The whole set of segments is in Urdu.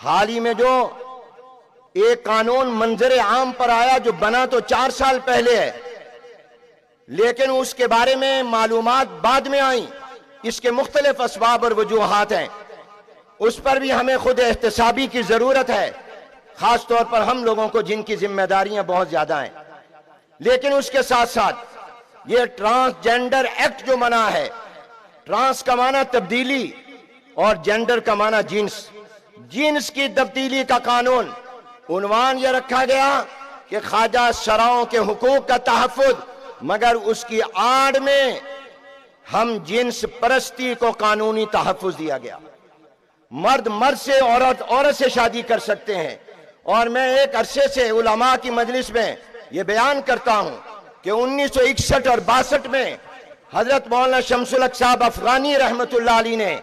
حال ہی میں جو ایک قانون منظر عام پر آیا جو بنا تو 4 سال پہلے ہے، لیکن اس کے بارے میں معلومات بعد میں آئیں، اس کے مختلف اسباب اور وجوہات ہیں، اس پر بھی ہمیں خود احتسابی کی ضرورت ہے، خاص طور پر ہم لوگوں کو جن کی ذمہ داریاں بہت زیادہ ہیں۔ لیکن اس کے ساتھ ساتھ یہ ٹرانسجینڈر ایکٹ جو بنا ہے، ٹرانس کا معنی تبدیلی اور جینڈر کا معنی جنس کی تبدیلی کا قانون، عنوان یہ رکھا گیا کہ خواجہ سراؤں کے حقوق کا تحفظ، مگر اس کی آڑ میں ہم جنس پرستی کو قانونی تحفظ دیا گیا۔ مرد مرد سے، عورت سے شادی کر سکتے ہیں، اور میں ایک عرصے سے علماء کی مجلس میں یہ بیان کرتا ہوں کہ 1961 اور 62 میں حضرت مولانا شمس الحق صاحب افغانی رحمت اللہ علیہ نے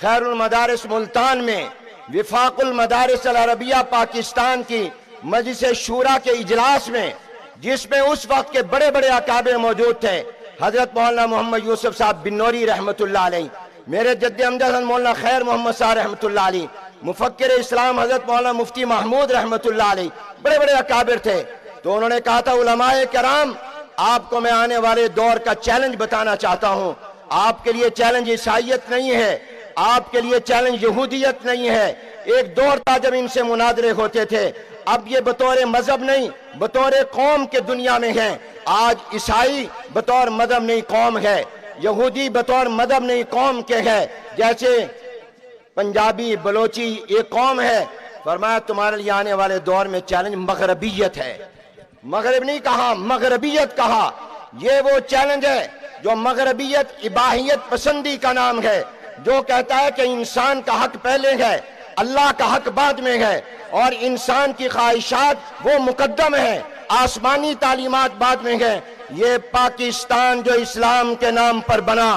خیر المدارس ملتان میں وفاق المدارس العربیہ پاکستان کی مجلس شورا کے اجلاس میں، جس میں اس وقت کے بڑے بڑے اکابر موجود تھے، حضرت مولانا محمد یوسف صاحب بنوری رحمت اللہ علیہ، میرے جد امجد مولانا خیر محمد صاحب رحمت اللہ علیہ، مفکر اسلام حضرت مولانا مفتی محمود رحمت اللہ علیہ، بڑے بڑے اکابر تھے، تو انہوں نے کہا تھا علماء کرام، آپ کو میں آنے والے دور کا چیلنج بتانا چاہتا ہوں۔ آپ کے لیے چیلنج عیسائیت نہیں ہے، آپ کے لیے چیلنج یہودیت نہیں ہے۔ ایک دور تھا جب ان سے مناظرے ہوتے تھے، اب یہ بطور مذہب نہیں، بطور قوم کے دنیا میں ہیں۔ آج عیسائی بطور مذہب نہیں قوم ہے، یہودی بطور مذہب نہیں قوم کے ہے، جیسے پنجابی بلوچی ایک قوم ہے۔ فرمایا تمہارے لیے آنے والے دور میں چیلنج مغربیت ہے۔ مغرب نہیں کہا، مغربیت کہا۔ یہ وہ چیلنج ہے جو مغربیت اباحیت پسندی کا نام ہے، جو کہتا ہے کہ انسان کا حق پہلے ہے، اللہ کا حق بعد میں ہے، اور انسان کی خواہشات وہ مقدم ہیں، آسمانی تعلیمات بعد میں ہیں۔ یہ پاکستان جو اسلام کے نام پر بنا،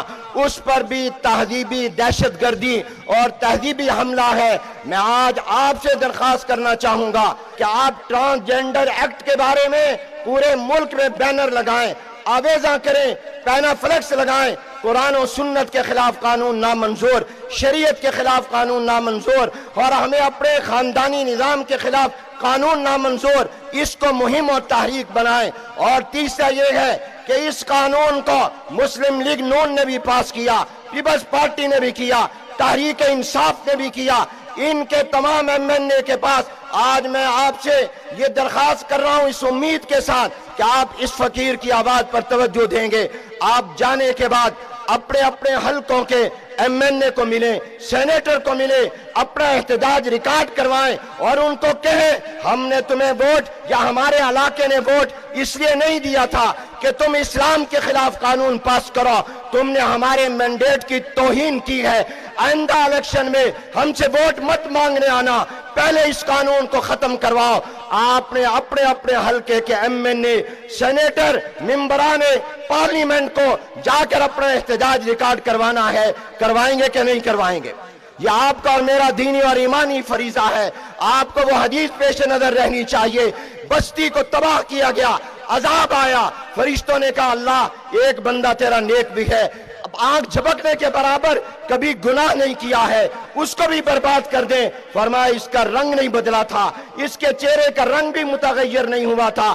اس پر بھی تہذیبی دہشت گردی اور تہذیبی حملہ ہے۔ میں آج آپ سے درخواست کرنا چاہوں گا کہ آپ ٹرانسجینڈر ایکٹ کے بارے میں پورے ملک میں بینر لگائیں، آویزاں کریں، پینا فلیکس لگائیں۔ قرآن و سنت کے خلاف قانون نامنظور، شریعت کے خلاف قانون نامنظور، اور ہمیں اپنے خاندانی نظام کے خلاف قانون نامنظور، اس کو مہم اور تحریک بنائیں۔ اور تیسرا یہ ہے کہ اس قانون کو مسلم لیگ نون نے بھی پاس کیا، پیپلز پارٹی نے بھی کیا، تحریک انصاف نے بھی کیا، ان کے تمام ایم این اے کے پاس آج میں آپ سے یہ درخواست کر رہا ہوں اس امید کے ساتھ کہ آپ اس فقیر کی آواز پر توجہ دیں گے۔ آپ جانے کے بعد اپنے اپنے حلقوں کے ایم این اے کو ملیں، سینیٹر کو ملیں، اپنا احتجاج ریکارڈ کروائیں اور ان کو کہیں ہم نے تمہیں ووٹ یا ہمارے علاقے نے ووٹ اس لیے نہیں دیا تھا کہ تم اسلام کے خلاف قانون پاس کرو، تم نے ہمارے مینڈیٹ کی توہین کی ہے۔ آئندہ الیکشن میں ہم سے ووٹ مت مانگنے آنا، پہلے اس قانون کو ختم کرواؤ۔ آپ نے اپنے اپنے حلقے کے ایم این اے، سینیٹر، ممبران پارلیمنٹ کو جا کر اپنا احتجاج ریکارڈ کروانا ہے۔ کروائیں گے کہ نہیں کروائیں گے؟ یہ آپ کا اور میرا دینی اور ایمانی فریضہ ہے۔ آپ کو وہ حدیث پیش نظر رہنی چاہیے، بستی کو تباہ کیا گیا، عذاب آیا، فرشتوں نے کہا اللہ ایک بندہ تیرا نیک بھی ہے، اب آنکھ جھپکنے کے برابر کبھی گناہ نہیں کیا ہے، اس کو بھی برباد کر دیں۔ فرمایا اس کا رنگ نہیں بدلا تھا، اس کے چہرے کا رنگ بھی متغیر نہیں ہوا تھا،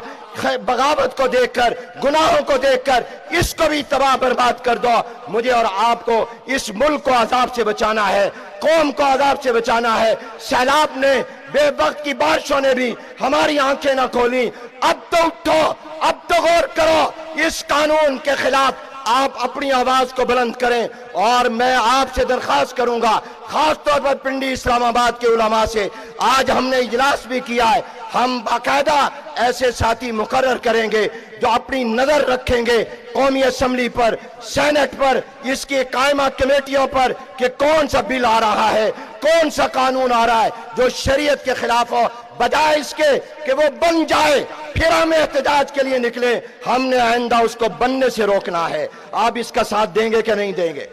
بغاوت کو دیکھ کر، گناہوں کو دیکھ کر اس کو بھی تباہ برباد کر دو۔ مجھے اور آپ کو اس ملک کو عذاب سے بچانا ہے، قوم کو عذاب سے بچانا ہے۔ سیلاب نے، بے وقت کی بارشوں نے بھی ہماری آنکھیں نہ کھولیں۔ اب تو اٹھو، اب تو غور کرو، اس قانون کے خلاف آپ اپنی آواز کو بلند کریں۔ اور میں آپ سے درخواست کروں گا، خاص طور پر پنڈی اسلام آباد کے علماء سے، آج ہم نے اجلاس بھی کیا ہے، ہم باقاعدہ ایسے ساتھی مقرر کریں گے جو اپنی نظر رکھیں گے قومی اسمبلی پر، سینٹ پر، اس کی قائمہ کمیٹیوں پر کہ کون سا بل آ رہا ہے، کون سا قانون آ رہا ہے جو شریعت کے خلاف ہو، بجائے اس کے کہ وہ بن جائے پھر ہم احتجاج کے لیے نکلیں۔ ہم نے آئندہ اس کو بننے سے روکنا ہے۔ آپ اس کا ساتھ دیں گے کہ نہیں دیں گے؟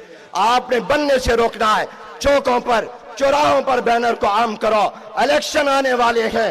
آپ نے بننے سے روکنا ہے۔ چوکوں پر، چوراہوں پر بینر کو عام کرو، الیکشن آنے والے ہیں،